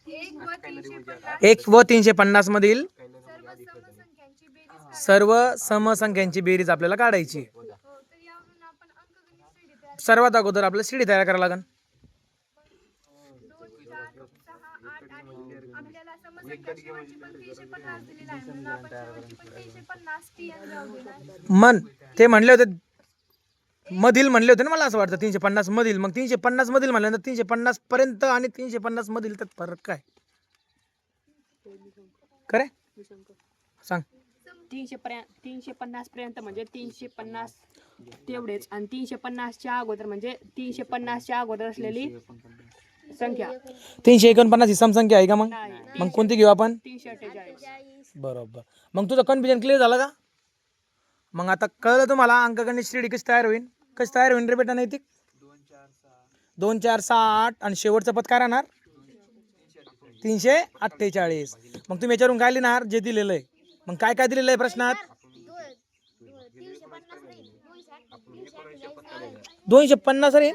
1 व 350 मधील सर्व समसंख्यांची बेरीज आपल्याला काढायची. सर्वात अगोदर आपल्याला सीडी तयार करायला लागेल. मन ते म्हणले होते मधील म्हणले होते ना, मला असं वाटतं 350 मधील. मग 350 मधील म्हणल्यानंतर 350 पर्यंत आणि 350 मधील तर फरक काय करे सांग. 350 पर्यंत म्हणजे 350 तेवढेच, आणि 350 च्या अगोदर म्हणजे 350 च्या अगोदर असलेली संख्या. 349 ही समसंख्या आहे का? मग कोणती घेऊ आपण? 348. बरोबर. मग तुझं कन्फ्युजन क्लिअर झालं का? मग आता कळलं तुम्हाला अंकगणित श्रेणी कशी तयार होईल? कशी तयार होईल रे बेटा नैतिक? 2 4 6 8 आणि शेवटचं पद काय राहणार? 348. मग तुम्ही याच्यावरून काय लिहिणार जे दिलेलं आहे? मग काय काय दिलेलं आहे प्रश्नात? 250 रे.